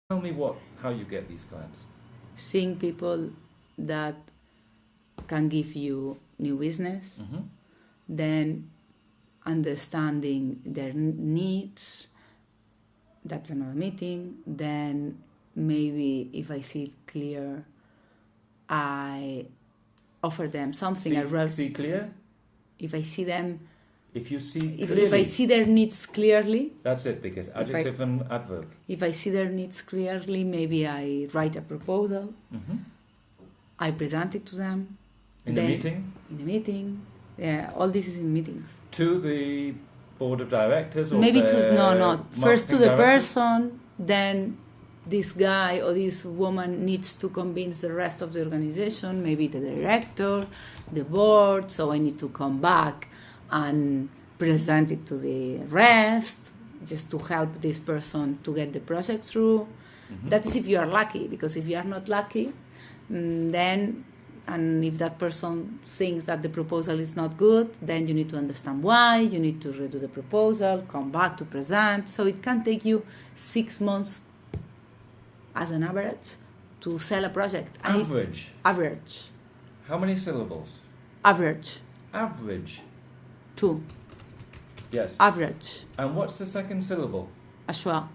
Tell me how you get these clients. Seeing people that can give you new business, then understanding their needs, that's another meeting. Then maybe if I see it clear, I offer them something. See clear? If I see them... If you see clearly. If I see their needs clearly... That's it, because adjective and adverb. If I see their needs clearly, maybe I write a proposal. I present it to them. In a meeting? In a meeting. Yeah, all this is in meetings. To the board of directors? Or maybe first to the directors? person, then this guy or this woman needs to convince the rest of the organization, maybe the director, the board, so I need to come back and present it to the rest, just to help this person to get the project through. That is if you are lucky, because if you are not lucky, then, and if that person thinks that the proposal is not good, then you need to understand why, you need to redo the proposal, come back to present. So it can take you 6 months as an average to sell a project. Average? Average. How many syllables? Average. Average? 2. Yes. Average. And what's the second syllable? Ashwa.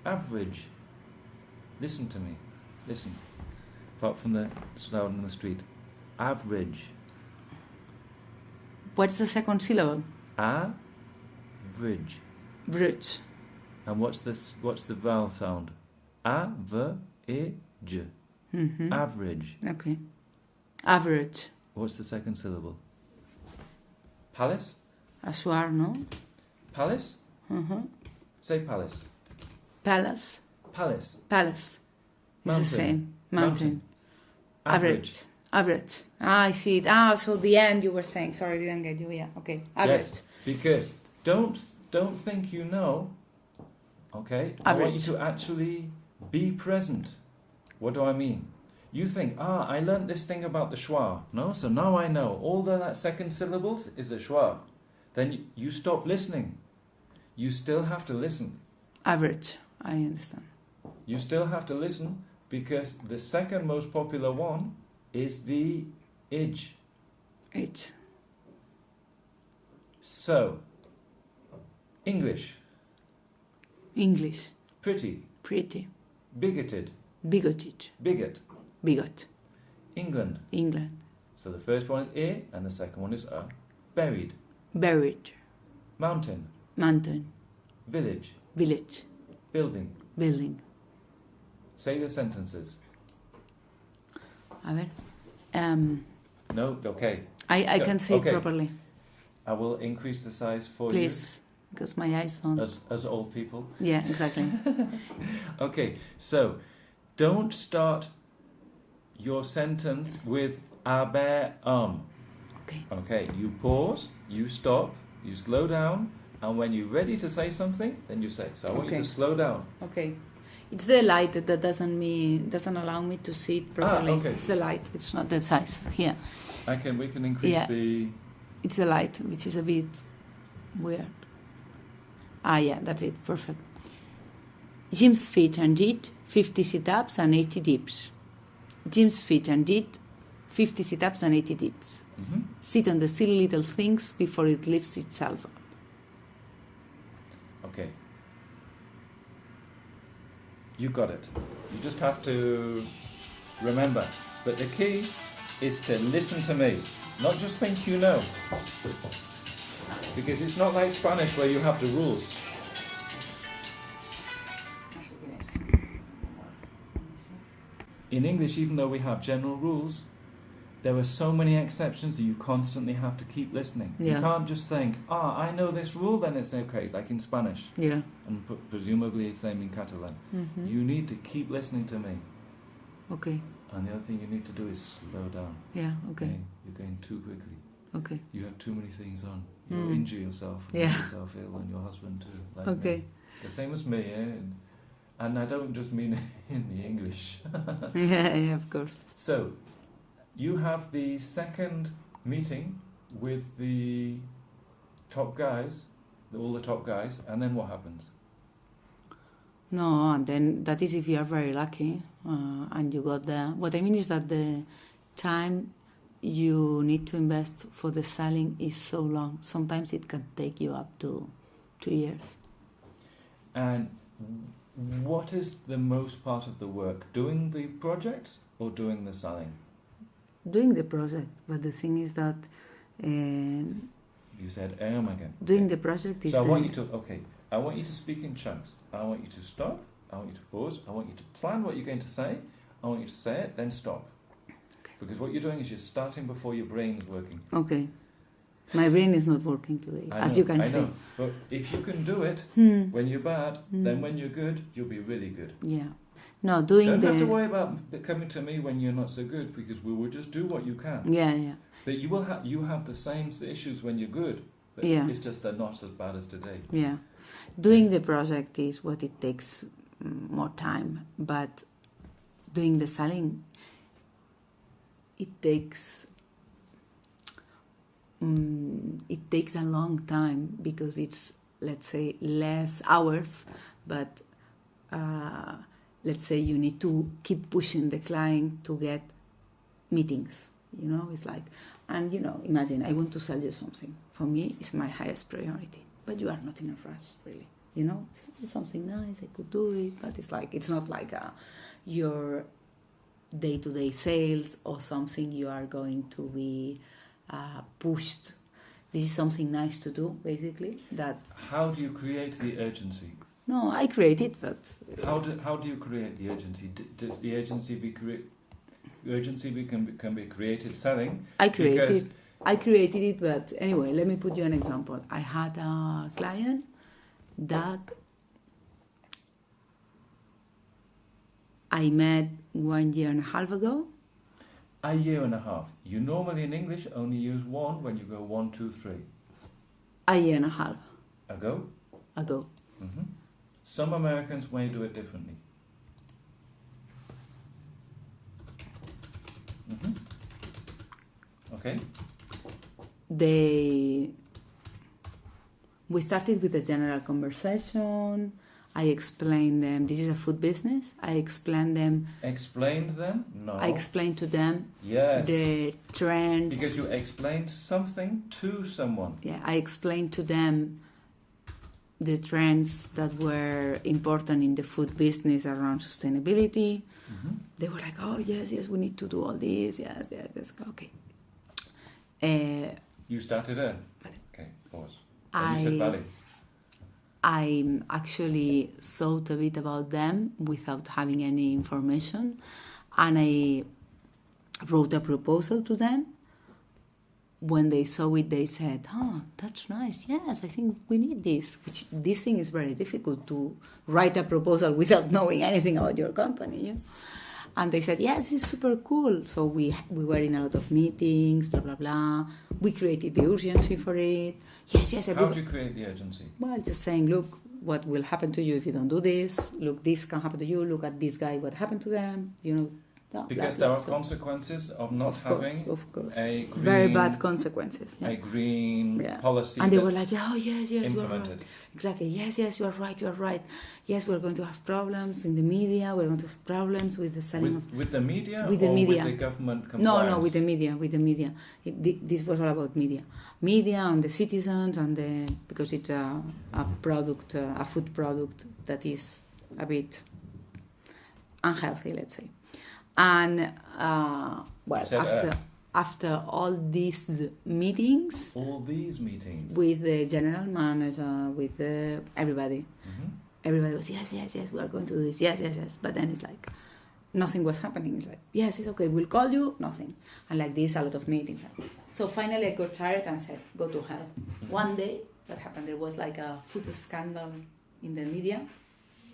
Average. Listen to me. Listen. Apart from the down in the street. Average. What's the second syllable? Average. Bridge. And what's the vowel sound? A-V-E-J. Average. Okay. Average. What's the second syllable? Palace? Ashwar, no? Palace? Say palace. Palace. Palace. Palace. It's the same. Mountain. Average. Average. I see it. So the end you were saying. Sorry, I didn't get you. Yeah, okay. Average. Yes, because don't think you know. Okay? Average. I want you to actually be present. What do I mean? You think, I learned this thing about the schwa. No? So now I know. All that second syllables is the schwa. Then you stop listening. You still have to listen. Average. I understand. You still have to listen because the second most popular one is the ij. It. So, English. English. Pretty. Pretty. Bigoted. Bigoted. Bigot. Bigot. England. England. So the first one is E and the second one is A. Buried. Buried. Mountain. Mountain. Village. Village. Building. Building. Say the sentences. A ver. No? Okay. I can say it properly. I will increase the size for Please, because my eyes don't... As old people. Yeah, exactly. Okay, so don't start your sentence with aber Okay. Okay, you pause, you stop, you slow down, and when you're ready to say something, then you say. So I want you to slow down. Okay. It's the light that doesn't allow me to see it properly. Okay. It's the light. It's not the size. Here. We can increase the... It's the light, which is a bit weird. Yeah, that's it. Perfect. Jim's feet and did 50 sit-ups and 80 dips. Jim's feet and did 50 sit-ups and 80 dips. Sit on the silly little things before it lifts itself up. Okay. You got it. You just have to remember. But the key is to listen to me. Not just think you know. Because it's not like Spanish where you have the rules. In English, even though we have general rules, there are so many exceptions that you constantly have to keep listening. Yeah. You can't just think, I know this rule, then it's okay, like in Spanish. Yeah. And presumably the same in Catalan. You need to keep listening to me. Okay. And the other thing you need to do is slow down. Yeah, okay. You're going too quickly. Okay. You have too many things on. You'll injure yourself. Yeah. Make yourself ill and your husband too. Like Okay. me. The same as me, eh? And I don't just mean in the English. yeah, of course. So, you have the second meeting with the all the top guys, and then what happens? No, and then that is if you are very lucky and you got the... What I mean is that the time you need to invest for the selling is so long. Sometimes it can take you up to 2 years. And what is the most part of the work? Doing the project or doing the selling? Doing the project, but the thing is that... You said again. Doing the project is... So I want you to speak in chunks. I want you to stop. I want you to pause. I want you to plan what you're going to say. I want you to say it, then stop. Okay. Because what you're doing is you're starting before your brain is working. Okay. My brain is not working today, as you can see. I know. But if you can do it when you're bad, then when you're good, you'll be really good. Yeah. No, doing Don't have to worry about coming to me when you're not so good, because we will just do what you can. Yeah, yeah. But you have the same issues when you're good. But yeah. It's just they're not as bad as today. Yeah. Doing the project is what it takes more time, but doing the selling, it takes a long time because it's, let's say, less hours, but let's say you need to keep pushing the client to get meetings. You know, it's like, and you know, imagine I want to sell you something. For me, it's my highest priority. But you are not in a rush, really. You know, it's something nice, I could do it, but it's like, it's not like your day-to-day sales or something you are going to be pushed. This is something nice to do, basically. How do you create the urgency? No, I create it, but... How do you create the urgency? Does the urgency can be created selling? I created it, but anyway, let me put you an example. I had a client that I met 1.5 years ago. A year and a half. You normally in English only use one when you go 1, 2, 3. A year and a half. Ago? Mm-hmm. Some Americans may do it differently. Mm-hmm. Okay. We started with a general conversation. I explained them, this is a food business. I explained them. Explained them? No. I explained to them the trends. Because you explained something to someone. Yeah, I explained to them the trends that were important in the food business around sustainability. Mm-hmm. They were like, oh, yes, we need to do all this. Yes. Okay. You started there? Vale. Okay, pause. And you said vale. I actually thought a bit about them without having any information, and I wrote a proposal to them. When they saw it, they said, oh, that's nice. Yes, I think we need this. Which this thing is very difficult to write a proposal without knowing anything about your company. You know? And they said, yes, this is super cool. So we were in a lot of meetings, blah, blah, blah. We created the urgency for it. Yes. How do you create the urgency? Well, just saying, look, what will happen to you if you don't do this? Look, this can happen to you. Look at this guy, what happened to them? You know. No, because there are consequences of not having a green, very bad consequences. Yeah. A green policy. And they were like, oh, yes, you are right. Implemented. Exactly. Yes, you are right. Yes, we're going to have problems in the media. We're going to have problems with the selling with the media with the media. With the government compliance? No, with the media. This was all about media. Media and the citizens because it's a product, a food product that is a bit unhealthy, let's say. And after all these meetings, with the general manager, with everybody, everybody was yes, we are going to do this, yes. But then it's like nothing was happening. It's like yes, it's okay, we'll call you, nothing, and like this, a lot of meetings. So finally, I got tired and I said, go to hell. One day, what happened? There was like a food scandal in the media.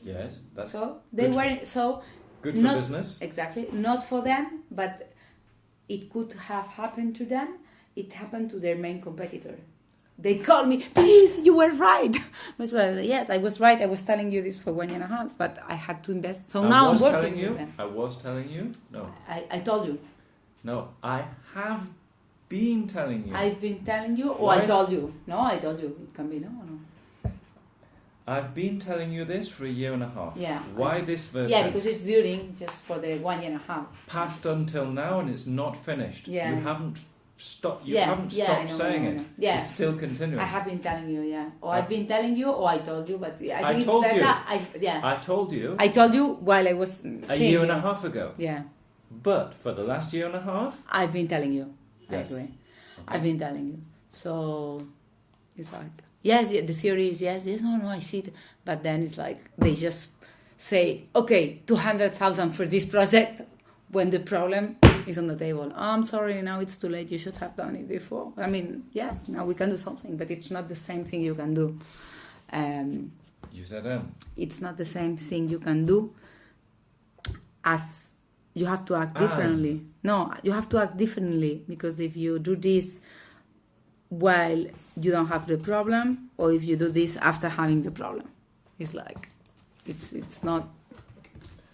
Yes, that's so they were so. Good for business. Exactly. Not for them, but it could have happened to them. It happened to their main competitor. They called me, please, you were right. Well, yes, I was right. I was telling you this for 1.5 years, but I had to invest. So now I'm working with them. I was telling you? No. I told you. No, I have been telling you. I've been telling you, or I told you. No, I told you. It can be no or no. I've been telling you this for a year and a half. Yeah. Why this verb Yeah, tense? because it's during just for the 1 year and a half. Past until now, and it's not finished. Yeah. You haven't stopped. You Yeah, haven't yeah, stopped I know, saying I know. it. Yeah. It's still continuing. I have been telling you, yeah. Or I've been telling you, or I told you, but I think I it's told better. you. I told you I told you while I was a year and a half ago. Yeah. But for the last year and a half, I've been telling you. Yes. I agree. Okay. I've been telling you. So it's like, yes, the theory is yes, no, I see it. But then it's like they just say, okay, 200,000 for this project when the problem is on the table. Oh, I'm sorry, now it's too late. You should have done it before. I mean, yes, now we can do something, but it's not the same thing you can do. you said It's not the same thing you can do as you have to act differently. No, you have to act differently, because if you do this while you don't have the problem, or if you do this after having the problem, it's like it's not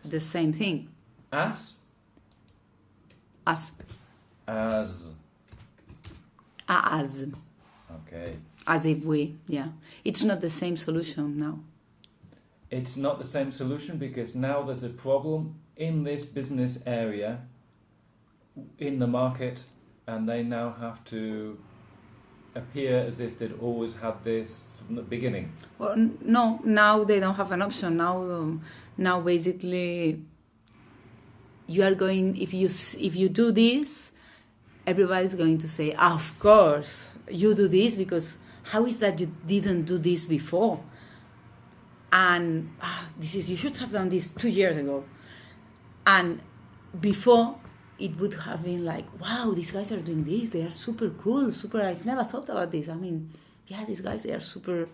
the same thing. as As okay. as if we, yeah, it's not the same solution now. It's not the same solution because now there's a problem in this business area, in the market, and they now have to appear as if they'd always had this from the beginning. Well, no, now they don't have an option. Now basically, you are going. If you do this, everybody's going to say, "Of course, you do this because how is that you didn't do this before?" And you should have done this 2 years ago. And before, it would have been like, wow, these guys are doing this. They are super cool, super. I've never thought about this. I mean, yeah, these guys, they are super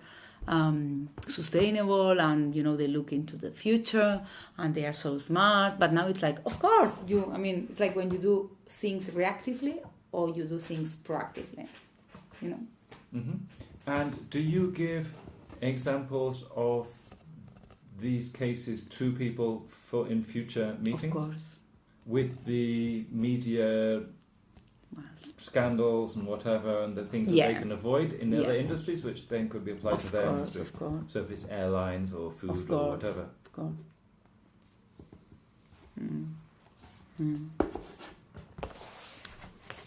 sustainable, and they look into the future, and they are so smart. But now it's like, of course, it's like when you do things reactively or you do things proactively, Mm-hmm. And do you give examples of these cases to people in future meetings? Of course. With the media scandals and whatever, and the things that they can avoid in other industries, which then could be applied to their industry. Of course. So if it's airlines or food or whatever. Of course.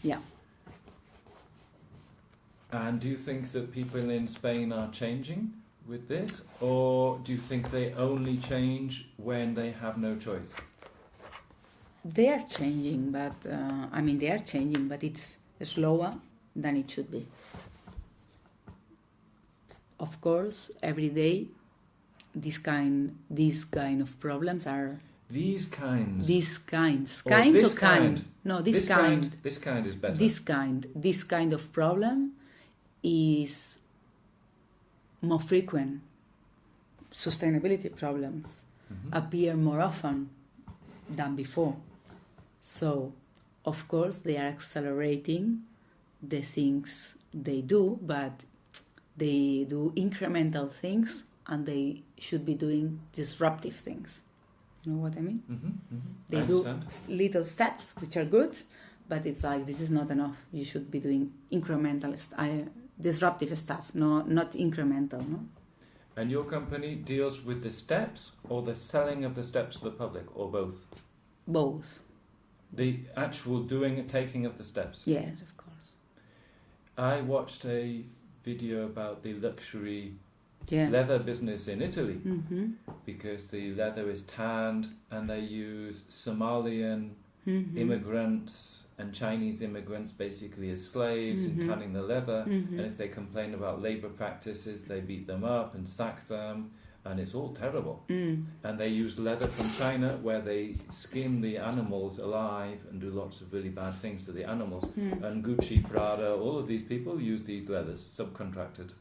Yeah. And do you think that people in Spain are changing with this, or do you think they only change when they have no choice? They are changing, but it's slower than it should be. Of course, every day, this kind of problems are. These kinds. These kinds. Or Kinds this or kind? kind? No, this kind. This kind is better. This kind of problem is more frequent. Sustainability problems appear more often than before. So, of course, they are accelerating the things they do, but they do incremental things, and they should be doing disruptive things. You know what I mean? They do little steps, which are good, but it's like, this is not enough. You should be doing incremental, disruptive stuff, not incremental. No? And your company deals with the steps, or the selling of the steps to the public, or both? Both. The actual doing and taking of the steps? Yes, of course. I watched a video about the luxury leather business in Italy, because the leather is tanned, and they use Somalian immigrants and Chinese immigrants basically as slaves in tanning the leather, and if they complain about labour practices, they beat them up and sack them, and it's all terrible. And they use leather from China, where they skin the animals alive and do lots of really bad things to the animals. And Gucci, Prada, all of these people use these leathers, subcontracted.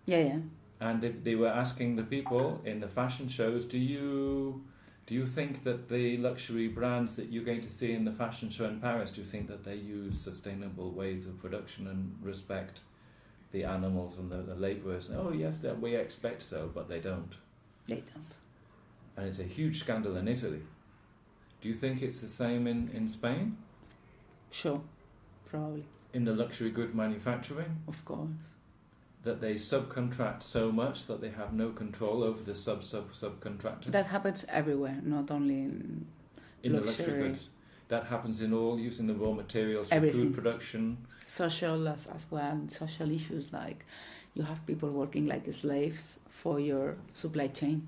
Yeah. And they were asking the people in the fashion shows, do you think that the luxury brands that you're going to see in the fashion show in Paris, do you think that they use sustainable ways of production and respect the animals and the labourers? Oh yes, we expect so, but they don't. They don't. And it's a huge scandal in Italy. Do you think it's the same in Spain? Sure, probably. In the luxury good manufacturing? Of course. that they subcontract so much that they have no control over the subcontractors. That happens everywhere, not only in the luxury. luxury goods. That happens in all, using the raw materials for Everything. food production. Social as well, social issues like you have people working like slaves for your supply chain.